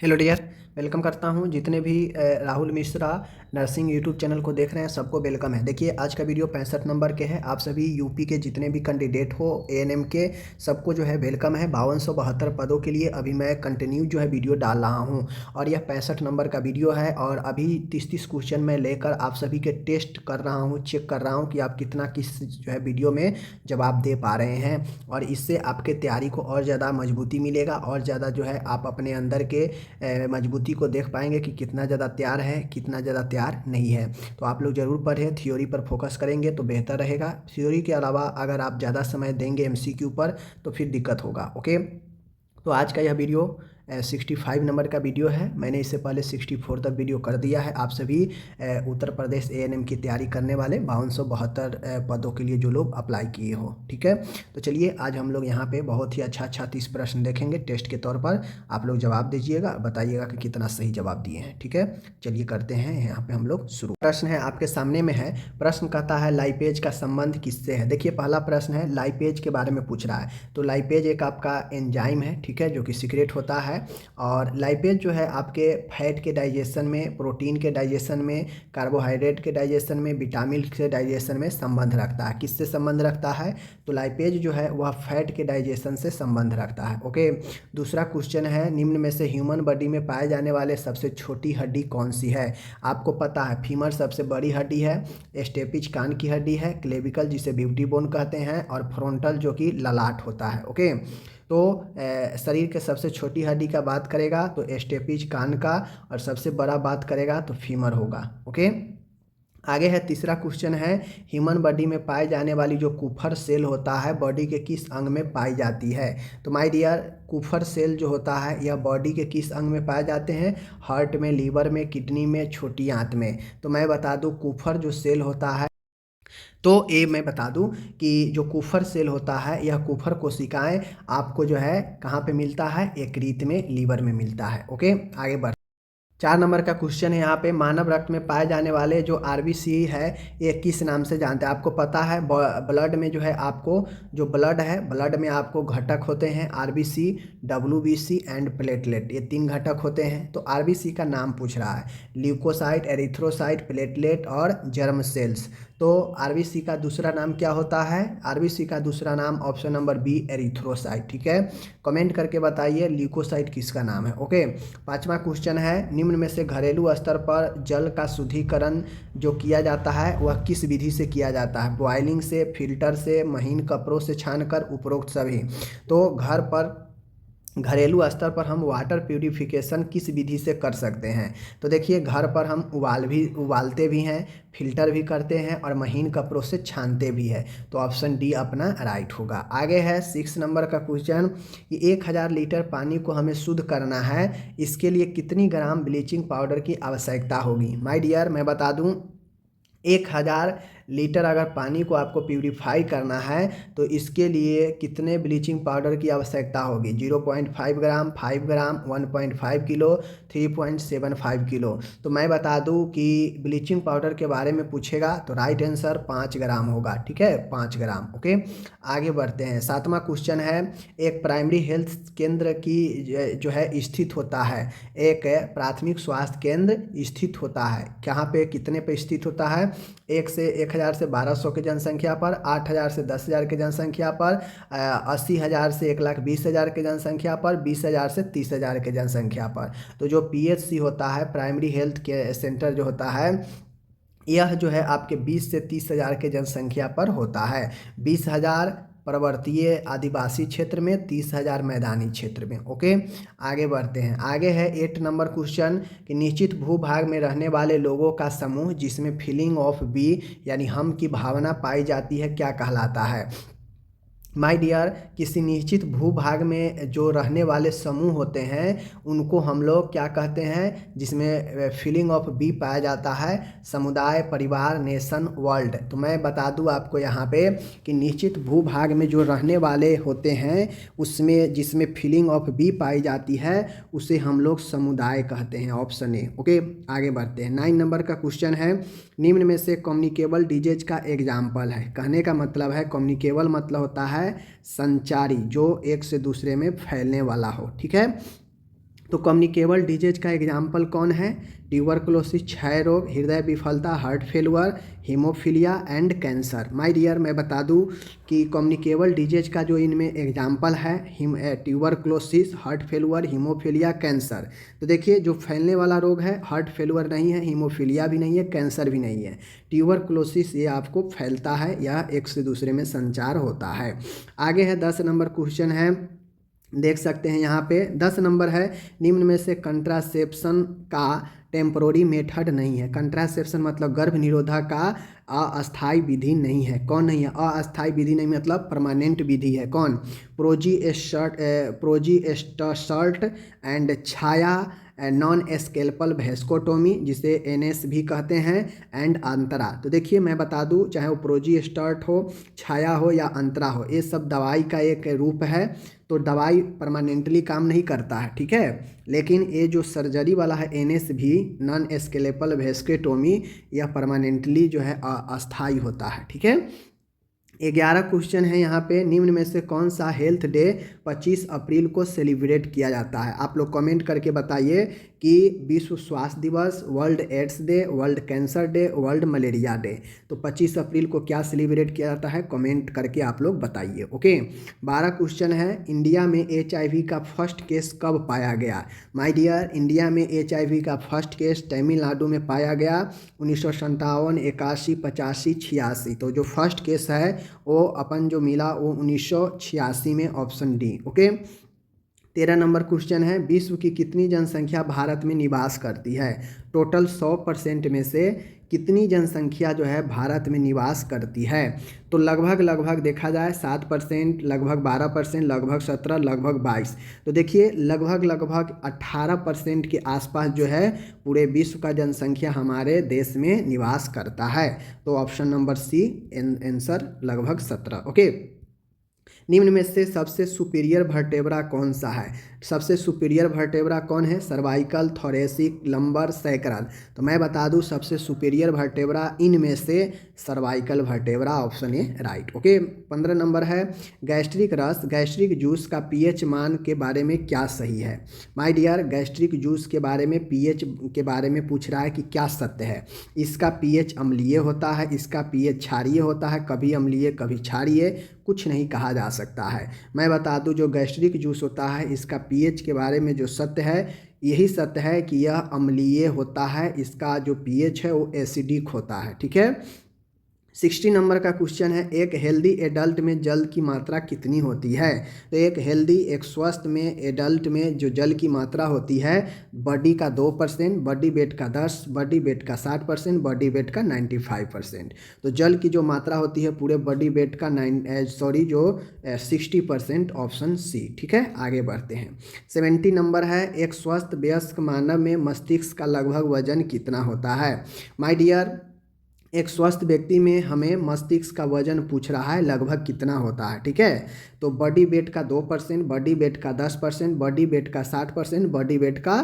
Hello dear, welcome करता हूं। जितने भी Rahul Mishra nursing YouTube channel को देख रहे हैं सबको वेलकम है। देखिए आज का वीडियो 65 नंबर के है। आप सभी यूपी के जितने भी कैंडिडेट हो एएनएम के सबको जो है वेलकम है। 5272 पदों के लिए अभी मैं कंटिन्यू जो है वीडियो डाल रहा हूं और यह 65 नंबर का वीडियो है और अभी 30-30 क्वेश्चन मैं लेकर आप सभी के टेस्ट कर रहा हूँ, चेक कर रहा हूँ कि आप कितना किस जो है वीडियो में जवाब दे पा रहे हैं और इससे आपके तैयारी को और ज़्यादा मजबूती मिलेगा और ज़्यादा जो है आप अपने अंदर के मजबूती को देख पाएंगे कि कितना ज़्यादा तैयार है, कितना ज़्यादा तैयार नहीं है। तो आप लोग ज़रूर पढ़ें, थ्योरी पर फोकस करेंगे तो बेहतर रहेगा। थ्योरी के अलावा अगर आप ज़्यादा समय देंगे एमसीक्यू पर तो फिर दिक्कत होगा। ओके, तो आज का यह वीडियो 65 नंबर का वीडियो है। मैंने इससे पहले 64 तक वीडियो कर दिया है। आप सभी उत्तर प्रदेश एएनएम की तैयारी करने वाले 5272 पदों के लिए जो लोग अप्लाई किए हो, ठीक है। तो चलिए आज हम लोग यहाँ पे बहुत ही अच्छा 30 प्रश्न देखेंगे टेस्ट के तौर पर। आप लोग जवाब दीजिएगा, बताइएगा कि कितना सही जवाब दिए हैं, ठीक है। चलिए करते हैं यहाँ पे हम लोग शुरू। प्रश्न है आपके सामने में है। प्रश्न कहता है लाइपेज का संबंध किससे है। देखिए पहला प्रश्न है लाइपेज के बारे में पूछ रहा है। तो लाइपेज एक आपका एंजाइम है, ठीक है, जो कि सीक्रेट होता है। और लाइपेज जो है आपके फैट के डाइजेशन में, प्रोटीन के डाइजेशन में, कार्बोहाइड्रेट के डाइजेशन में, विटामिन के डाइजेशन में संबंध रखता है। किससे संबंध रखता है? तो लाइपेज जो है वह फैट के डाइजेशन से संबंध रखता है। ओके, दूसरा क्वेश्चन है निम्न में से ह्यूमन बॉडी में पाए जाने वाले सबसे छोटी हड्डी कौन सी है। आपको पता है फीमर सबसे बड़ी हड्डी है, स्टेपिज कान की हड्डी है, क्लेविकल जिसे ब्यूटी बोन कहते हैं और फ्रंटल जो कि ललाट होता है। ओके, तो शरीर के सबसे छोटी हड्डी का बात करेगा तो स्टेपिज कान का और सबसे बड़ा बात करेगा तो फीमर होगा। ओके, आगे है तीसरा क्वेश्चन है ह्यूमन बॉडी में पाए जाने वाली जो कुफर सेल होता है बॉडी के किस अंग में पाई जाती है। तो माय डियर, कुफर सेल जो होता है यह बॉडी के किस अंग में पाए जाते हैं? हार्ट में, लीवर में, किडनी में, छोटी आंत में। तो मैं बता दूं कुफर जो सेल होता है, तो ये मैं बता दूं कि जो कुफर सेल होता है यह कुफर कोशिकाएं आपको जो है कहाँ पे मिलता है? यकृत में, लीवर में मिलता है। ओके, आगे बढ़। 4 नंबर का क्वेश्चन है यहाँ पे मानव रक्त में पाए जाने वाले जो आरबीसी है ये किस नाम से जानते हैं। आपको पता है ब्लड में जो है आपको जो ब्लड है, ब्लड में आपको घटक होते हैं आरबीसी, डब्ल्यूबीसी एंड प्लेटलेट, ये 3 घटक होते हैं। तो आरबीसी का नाम पूछ रहा है, ल्यूकोसाइट, एरिथ्रोसाइट, प्लेटलेट और जर्म सेल्स। तो आरबीसी का दूसरा नाम क्या होता है? आरबीसी का दूसरा नाम ऑप्शन नंबर बी एरिथ्रोसाइट, ठीक है। कमेंट करके बताइए ल्यूकोसाइट किसका नाम है। ओके, 5वां क्वेश्चन है निम्न में से घरेलू स्तर पर जल का शुद्धिकरण जो किया जाता है वह किस विधि से किया जाता है? बॉयलिंग से, फिल्टर से, महीन कपड़ों से छानकर, उपरोक्त सभी। तो घर पर घरेलू स्तर पर हम वाटर प्यूरिफिकेशन किस विधि से कर सकते हैं? तो देखिए घर पर हम उबालते भी हैं, फिल्टर भी करते हैं और महीन कपड़ों से छानते भी हैं। तो ऑप्शन डी अपना राइट होगा। आगे है 6 नंबर का क्वेश्चन कि 1000 लीटर पानी को हमें शुद्ध करना है, इसके लिए कितनी ग्राम ब्लीचिंग पाउडर की आवश्यकता होगी? माय डियर, मैं बता दूं 1000 लीटर अगर पानी को आपको प्यूरिफाई करना है तो इसके लिए कितने ब्लीचिंग पाउडर की आवश्यकता होगी? 0.5 ग्राम, 5 ग्राम, 1.5 किलो, 3.75 किलो। तो मैं बता दूं कि ब्लीचिंग पाउडर के बारे में पूछेगा तो राइट आंसर 5 ग्राम होगा, ठीक है, 5 ग्राम। ओके, आगे बढ़ते हैं। 7वां क्वेश्चन है एक प्राइमरी हेल्थ केंद्र की जो है स्थित होता है, एक प्राथमिक स्वास्थ्य केंद्र स्थित होता है कहाँ पे, कितने पे स्थित होता है? 1000 से 1200 की जनसंख्या पर, 8000 से 10,000 की जनसंख्या पर, 80,000 से 1,20,000 की जनसंख्या पर, 20,000 से 30,000 की जनसंख्या पर। तो जो पीएचसी होता है, प्राइमरी हेल्थ के सेंटर जो होता है, यह जो है आपके 20 से 30,000 के जनसंख्या पर होता है। 20,000 पर्वतीय आदिवासी क्षेत्र में, 30,000 मैदानी क्षेत्र में। ओके, आगे बढ़ते हैं। आगे है 8 नंबर क्वेश्चन कि निश्चित भूभाग में रहने वाले लोगों का समूह जिसमें फीलिंग ऑफ बी यानी हम की भावना पाई जाती है क्या कहलाता है? माय डियर, किसी निश्चित भूभाग में जो रहने वाले समूह होते हैं उनको हम लोग क्या कहते हैं? जिसमें फीलिंग ऑफ बी पाया जाता है, समुदाय, परिवार, नेशन, वर्ल्ड। तो मैं बता दूं आपको यहाँ पे कि निश्चित भूभाग में जो रहने वाले होते हैं उसमें जिसमें फीलिंग ऑफ बी पाई जाती है उसे हम लोग समुदाय कहते हैं, ऑप्शन ए। ओके, आगे बढ़ते हैं। 9 नंबर का क्वेश्चन है निम्न में से कम्युनिकेबल डिजीज का एग्जाम्पल है। कहने का मतलब है कम्युनिकेबल मतलब होता है संचारी, जो एक से दूसरे में फैलने वाला हो, ठीक है। तो कम्युनिकेबल डिजीज का एग्जाम्पल कौन है? ट्यूबरकुलोसिस, क्षय रोग, हृदय विफलता, heart failure, haemophilia and cancer. My dear, मैं बता दूं कि कम्युनिकेबल डिजीज का जो इनमें एग्जाम्पल है tuberculosis, heart failure, haemophilia, cancer. तो देखिए जो फैलने वाला रोग है, हार्ट फेलुअर नहीं है, हीमोफीलिया भी नहीं है, कैंसर भी नहीं है। ट्यूबरकुलोसिस ये आपको फैलता है या एक से दूसरे में संचार होता है। आगे है 10 नंबर क्वेश्चन है, देख सकते हैं यहाँ पे 10 नंबर है, निम्न में से कंट्रासेप्शन का टेम्पोररी मेथड नहीं है। कंट्रासेप्शन मतलब गर्भ निरोधक का अस्थायी विधि नहीं है। कौन नहीं है? अस्थायी विधि नहीं मतलब परमानेंट विधि है। कौन? प्रोजीस्टर्ट एंड छाया नॉन स्केल्पल वेस्कोटोमी, जिसे एनएस भी कहते हैं, एंड अंतरा। तो देखिए मैं बता दूं, चाहे वो प्रोजीस्टर्ट हो, छाया हो या अंतरा हो, ये सब दवाई का एक रूप है। तो दवाई परमानेंटली काम नहीं करता है, ठीक है। लेकिन ये जो सर्जरी वाला है एनएस भी, नॉन स्केलेपल वेस्कोटोमी, यह परमानेंटली जो है अस्थायी होता है, ठीक है। 11 क्वेश्चन है यहाँ पे, निम्न में से कौन सा हेल्थ डे 25 अप्रैल को सेलिब्रेट किया जाता है? आप लोग कमेंट करके बताइए कि विश्व स्वास्थ्य दिवस, world AIDS day, world cancer day, world malaria day. तो 25 अप्रैल को क्या सेलिब्रेट किया जाता है? कमेंट करके आप लोग बताइए। ओके। 12 क्वेश्चन है, इंडिया में HIV का फर्स्ट केस कब पाया गया? माय डियर, इंडिया में HIV का फर्स्ट केस तमिलनाडु में पाया गया 1957, 81, 85, 86। तो जो फर्स्ट केस है वो अपन जो मिला वो 1986 में, option D. Okay. 13 number question है, विश्व की कितनी जनसंख्या भारत में निवास करती है? टोटल 100% में से कितनी जनसंख्या जो है भारत में निवास करती है? तो लगभग देखा जाए 7%, लगभग 12%, लगभग 17, लगभग 22। तो देखिए लगभग 18% के आसपास जो है पूरे विश्व का जनसंख्या हमारे देश में निवास करता है। तो ऑप्शन नंबर सी आंसर, लगभग 17। ओके। निम्न में से सबसे सुपीरियर वर्टेब्रा कौन सा है? सबसे सुपीरियर वर्टेब्रा कौन है? Cervical, thoracic, lumbar, sacral. तो मैं बता दूं सबसे सुपीरियर वर्टेब्रा इनमें से cervical vertebra, option A right. Okay. 15 number है, गैस्ट्रिक रस, गैस्ट्रिक जूस का पीएच मान के बारे में क्या सही है? माय डियर, गैस्ट्रिक जूस के बारे में पीएच के बारे में पूछ रहा है कि क्या सत्य है। इसका पीएच अम्लीय होता है, इसका पीएच क्षारीय होता है, कभी अम्लीय कभी क्षारीय, कुछ नहीं कहा जा सकता है। मैं बता दूं जो गैस्ट्रिक जूस होता है इसका पीएच के बारे में जो सत्य है, यही सत्य है कि यह अम्लीय होता है, इसका जो पीएच है वो एसिडिक होता है, ठीक है। 60 नंबर का क्वेश्चन है, एक हेल्दी एडल्ट में जल की मात्रा कितनी होती है? तो एक हेल्दी, एक स्वस्थ में एडल्ट में जो जल की मात्रा होती है, बॉडी का 2%, बॉडी वेट का 10, बॉडी वेट का 60%, बॉडी वेट का 95%। तो जल की जो मात्रा होती है पूरे बॉडी वेट का 60%, ऑप्शन सी, ठीक है। आगे बढ़ते हैं। 70 नंबर है, एक स्वस्थ वयस्क मानव में मस्तिष्क का लगभग वजन कितना होता है? माय डियर, एक स्वस्थ व्यक्ति में हमें मस्तिष्क का वजन पूछ रहा है लगभग कितना होता है, ठीक है। तो बॉडी वेट का 2%, बॉडी वेट का 10%, बॉडी वेट का 60%, बॉडी वेट का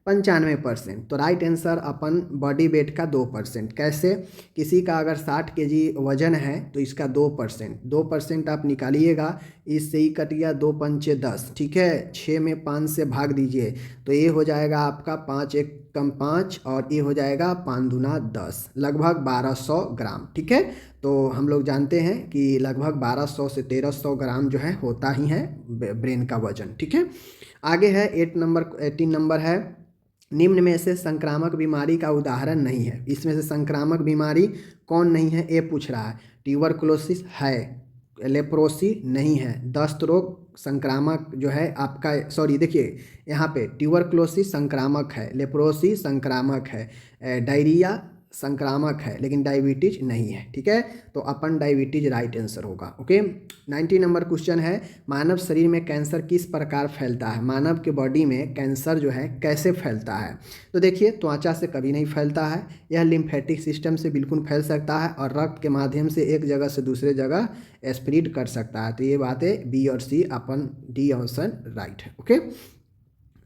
95%। तो राइट आंसर अपन बॉडी वेट का 2%। कैसे? किसी का अगर 60 kg वजन है तो इसका 2% आप निकालिएगा, इससे ही कट गया 2 पंचे 10, ठीक है। 6 में 5 से भाग दीजिए तो ये हो जाएगा आपका 5 एक कम 5 और ये हो जाएगा 5 दूना 10, लगभग 1200 ग्राम, ठीक है। तो हम लोग जानते हैं कि लगभग 1200 से 1300 ग्राम जो है होता ही है ब्रेन का वजन, ठीक है। आगे है 18 नंबर है, निम्न में से संक्रामक बीमारी का उदाहरण नहीं है। इसमें से संक्रामक बीमारी कौन नहीं है ये पूछ रहा है। ट्यूबरकुलोसिस है, लेप्रोसी नहीं है, दस्त रोग संक्रामक जो है आपका, सॉरी देखिए यहाँ पे ट्यूबरकुलोसिस संक्रामक है, लेप्रोसी संक्रामक है, डायरिया संक्रामक है, लेकिन डायबिटीज नहीं है, ठीक है। तो अपन डायबिटीज राइट आंसर होगा। ओके। 90 नंबर क्वेश्चन है, मानव शरीर में कैंसर किस प्रकार फैलता है? मानव के बॉडी में कैंसर जो है कैसे फैलता है? तो देखिए त्वचा से कभी नहीं फैलता है, यह लिम्फेटिक सिस्टम से बिल्कुल फैल सकता है और रक्त के माध्यम से एक जगह से दूसरे जगह स्प्रेड कर सकता है। तो ये बातें बी और सी, अपन डी ऑप्शन राइट है। ओके।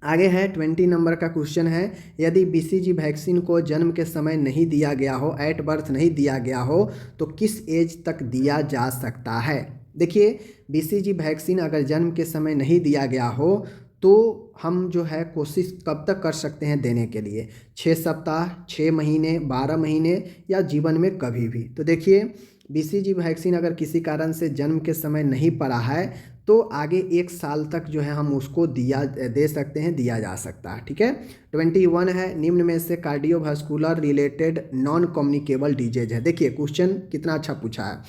आगे है 20 नंबर का क्वेश्चन है, यदि BCG वैक्सीन को जन्म के समय नहीं दिया गया हो, एट बर्थ नहीं दिया गया हो, तो किस एज तक दिया जा सकता है? देखिए BCG वैक्सीन अगर जन्म के समय नहीं दिया गया हो तो हम जो है कोशिश कब तक कर सकते हैं देने के लिए, 6 सप्ताह, 6 महीने, 12 महीने या जीवन में कभी भी। तो देखिए BCG वैक्सीन अगर किसी कारण से जन्म के समय नहीं पड़ा है तो आगे 1 साल तक जो है हम उसको दे सकते हैं, दिया जा सकता है, ठीक है। 21 है, निम्न में से cardiovascular related non communicable disease है। देखिए क्वेश्चन कितना अच्छा पूछा है।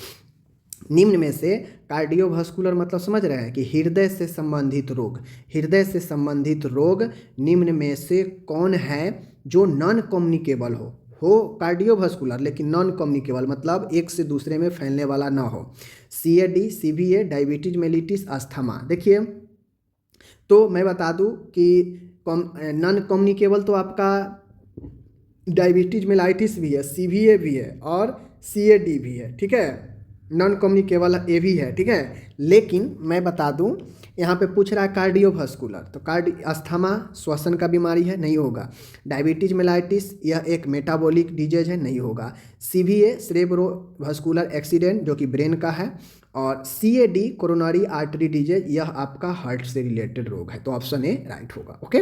निम्न में से कार्डियोवास्कुलर मतलब समझ रहे हैं कि हृदय से संबंधित रोग, हृदय से संबंधित रोग निम्न में से कौन है जो नॉन कम्युनिकेबल हो कार्डियोवास्कुलर लेकिन नॉन कम्युनिकेबल मतलब एक से दूसरे में फैलने वाला ना हो। CAD, CVA, diabetes mellitus, asthma. देखिए तो मैं बता दूं कि नॉन कम्युनिकेबल तो आपका डायबिटीज मेलाइटिस भी है, CVA भी है और CAD भी है, ठीक है। नॉन कम्युनिकेबल ये भी है, ठीक है। लेकिन मैं बता दूं यहाँ पे पूछ रहा है कार्डियोवास्कुलर, तो अस्थमा श्वसन का बीमारी है, नहीं होगा। डायबिटीज मेलाइटिस यह एक मेटाबॉलिक डिजीज है, नहीं होगा। CVA सेरेब्रोवास्कुलर एक्सीडेंट जो कि ब्रेन का है, और CAD कोरोनरी आर्टरी डिजीज यह आपका हार्ट से रिलेटेड रोग है। तो ऑप्शन ए राइट होगा। ओके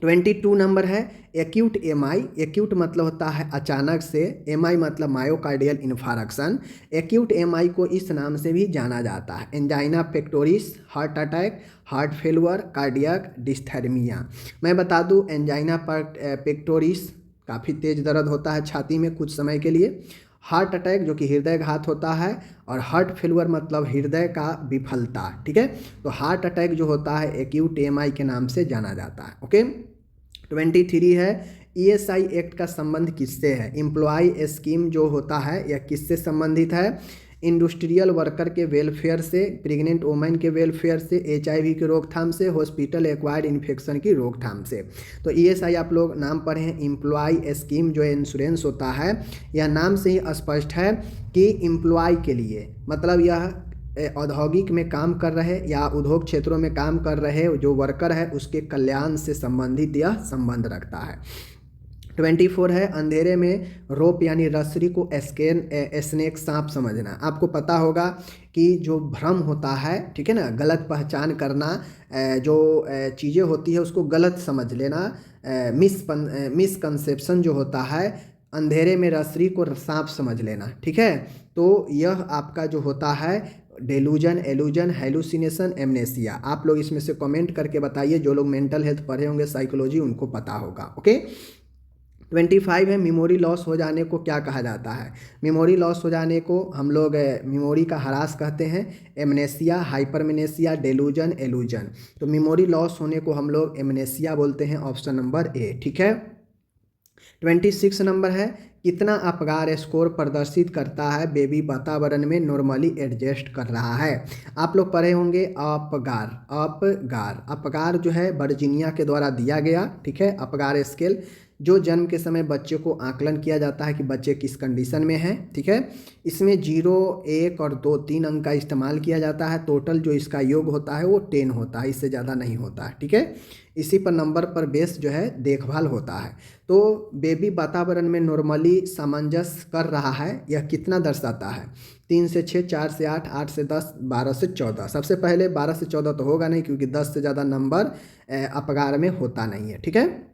22 नंबर है एक्यूट MI। एक्यूट मतलब होता है अचानक से, MI मतलब मायोकार्डियल इन्फार्क्शन। एक्यूट MI को इस नाम से भी जाना जाता है angina pectoris, heart attack, heart failure, cardiac dysrhythmia. मैं बता दूं एंजाइना पेक्टोरिस काफ़ी तेज दर्द होता है छाती में कुछ समय के लिए, हार्ट अटैक जो कि हृदय घात होता है, और हार्ट फेलुअर मतलब हृदय का विफलता, ठीक है। तो हार्ट अटैक जो होता है एक्यूट MI के नाम से जाना जाता है। ओके 23 है ESI एक्ट का संबंध किससे है। एम्प्लॉय स्कीम जो होता है यह किससे संबंधित है, इंडस्ट्रियल वर्कर के वेलफेयर से, प्रेग्नेंट वोमेन के वेलफेयर से, HIV की रोकथाम से, हॉस्पिटल एक्वायर्ड इन्फेक्शन की रोकथाम से। तो ESI आप लोग नाम पढ़े हैं, एम्प्लॉय स्कीम जो इंश्योरेंस होता है, यह नाम से ही स्पष्ट है कि एम्प्लॉय के लिए मतलब यह औद्योगिक में काम कर रहे या उद्योग क्षेत्रों में काम कर रहे जो वर्कर है उसके कल्याण से संबंधित यह संबंध रखता है। 24 है अंधेरे में रोप यानी रस्सी को स्नेक सांप समझना। आपको पता होगा कि जो भ्रम होता है, ठीक है ना, गलत पहचान करना, जो चीज़ें होती है उसको गलत समझ लेना, मिसकंसेप्शन जो होता है, अंधेरे में रस्सी को सांप समझ लेना, ठीक है। तो यह आपका जो होता है डेलूजन, एलूजन, हेलुसिनेशन, एमनेसिया। आप लोग इसमें से कमेंट करके बताइए, जो लोग मेंटल हेल्थ पढ़े होंगे साइकोलॉजी उनको पता होगा। ओके 25 है मेमोरी लॉस हो जाने को क्या कहा जाता है। मेमोरी लॉस हो जाने को हम लोग मेमोरी का ह्रास कहते हैं, एमनेसिया, हाइपरमेनेसिया, डेलूजन, एलूजन। तो मेमोरी लॉस होने को हम लोग एमनेसिया बोलते हैं, ऑप्शन नंबर ए, ठीक है। 26 नंबर है कितना अपगार स्कोर प्रदर्शित करता है बेबी वातावरण में नॉर्मली एडजस्ट कर रहा है। आप लोग पढ़े होंगे अपगार, अपगार जो है वर्जीनिया के द्वारा दिया गया, ठीक है। अपगार स्केल जो जन्म के समय बच्चे को आकलन किया जाता है कि बच्चे किस कंडीशन में है, ठीक है। इसमें 0, 1 और 2 3 अंक का इस्तेमाल किया जाता है। टोटल जो इसका योग होता है वो 10 होता है, इससे ज़्यादा नहीं होता है, ठीक है। इसी पर नंबर पर बेस जो है देखभाल होता है। तो बेबी वातावरण में नॉर्मली सामंजस्य कर रहा है, यह कितना दर्शाता है, 3 से 6, 4 से 8, 8 से 10, 12 से 14। सबसे पहले 12 से 14 तो होगा नहीं क्योंकि 10 से ज़्यादा नंबर अपगार में होता नहीं है, ठीक है।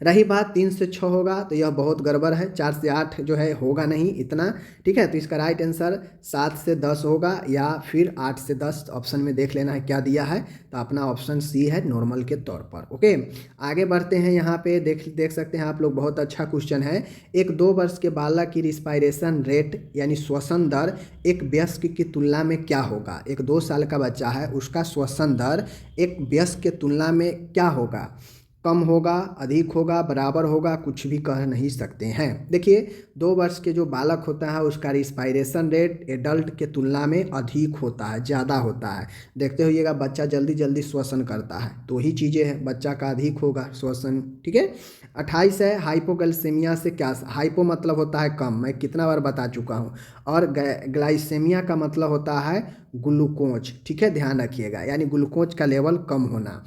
रही बात 3 से 6 होगा तो यह बहुत गड़बड़ है, 4 से 8 जो है होगा नहीं इतना, ठीक है। तो इसका राइट आंसर 7 से 10 होगा या फिर 8 से 10, ऑप्शन में देख लेना है क्या दिया है। तो अपना ऑप्शन सी है नॉर्मल के तौर पर। ओके आगे बढ़ते हैं, यहाँ पे देख सकते हैं आप लोग, बहुत अच्छा क्वेश्चन है। एक 2 वर्ष के बालक की रिस्पायरेशन रेट यानी श्वसन दर एक वयस्क की तुलना में क्या होगा। एक 2 साल का बच्चा है उसका श्वसन दर एक वयस्क के तुलना में क्या होगा, कम होगा, अधिक होगा, बराबर होगा, कुछ भी कह नहीं सकते हैं। देखिए 2 वर्ष के जो बालक होता है उसका रिस्पायरेशन रेट एडल्ट के तुलना में अधिक होता है, ज़्यादा होता है। देखते होइएगा बच्चा जल्दी जल्दी श्वसन करता है, तो ही चीज़ें हैं, बच्चा का अधिक होगा श्वसन, ठीक है। 28 है हाइपोगलसेमिया से क्या, हाइपो मतलब होता है कम, मैं कितना बार बता चुका हूँ, और ग्लाइसेमिया का मतलब होता है ग्लूकोज, ठीक है, ध्यान रखिएगा, यानी ग्लूकोज का लेवल कम होना।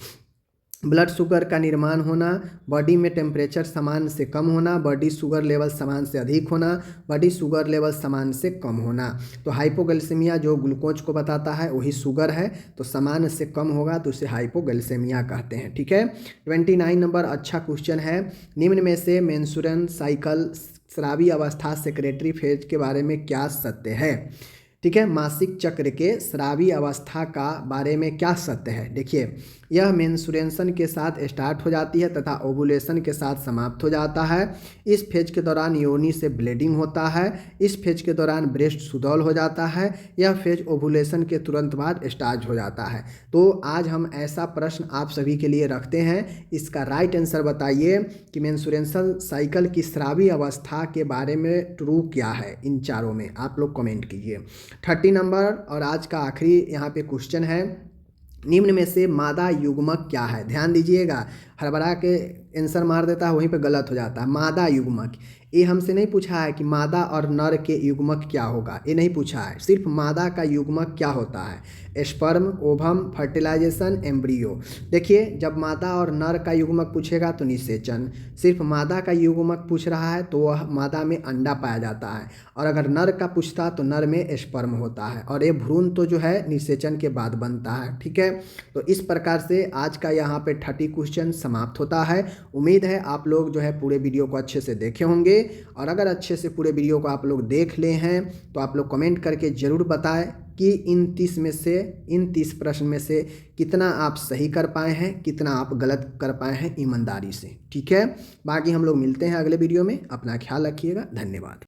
ब्लड शुगर का निर्माण होना, बॉडी में टेम्परेचर सामान्य से कम होना, बॉडी शुगर लेवल सामान्य से अधिक होना, बॉडी शुगर लेवल सामान्य से कम होना। तो हाइपोग्लाइसेमिया जो ग्लूकोज को बताता है वही शुगर है, तो सामान्य से कम होगा तो उसे हाइपोग्लाइसेमिया कहते हैं। ठीक है। 29 नंबर अच्छा क्वेश्चन है। निम्न में से मेंस्ट्रुअल साइकिल स्रावी अवस्था सेक्रेटरी फेज के बारे में क्या सत्य है? ठीक है, मासिक चक्र के स्रावी अवस्था का बारे में क्या सत्य है? देखिए, यह मेंस्ट्रुएशन के साथ स्टार्ट हो जाती है तथा ओवुलेशन के साथ समाप्त हो जाता है। इस फेज के दौरान योनि से ब्लीडिंग होता है। इस फेज के दौरान ब्रेस्ट सुडौल हो जाता है। यह फेज ओवुलेशन के तुरंत बाद स्टार्ट हो जाता है। तो आज हम ऐसा प्रश्न आप सभी के लिए रखते हैं, इसका राइट आंसर बताइए कि मेंस्ट्रुएशन साइकिल की स्रावी अवस्था के बारे में ट्रू क्या है। इन चारों में आप लोग कमेंट कीजिए। 30 नंबर और आज का आखिरी यहाँ पे क्वेश्चन है, निम्न में से मादा युग्मक क्या है? ध्यान दीजिएगा, हड़बड़ा के आंसर मार देता है, वहीं पे गलत हो जाता है। मादा युग्मक, ये हमसे नहीं पूछा है कि मादा और नर के युग्मक क्या होगा, ये नहीं पूछा है। सिर्फ मादा का युग्मक क्या होता है? Sperm, ovum, fertilisation, embryo. देखिए, जब मादा और नर का युग्मक पूछेगा तो निषेचन। सिर्फ मादा का युग्मक पूछ रहा है तो वह मादा में अंडा पाया जाता है, और अगर नर का पूछता तो नर में स्पर्म होता है, और ये भ्रूण तो जो है निषेचन के बाद बनता है। ठीक है। तो इस प्रकार से आज का यहाँ पे 30 क्वेश्चन समाप्त होता है। उम्मीद है आप लोग जो है पूरे वीडियो को अच्छे से देखे होंगे, और अगर अच्छे से पूरे वीडियो को आप लोग देख ले हैं तो आप लोग कमेंट करके ज़रूर बताएं कि इन 30 प्रश्न में से कितना आप सही कर पाए हैं, कितना आप गलत कर पाए हैं ईमानदारी से। ठीक है। बाकी हम लोग मिलते हैं अगले वीडियो में। अपना ख्याल रखिएगा। धन्यवाद।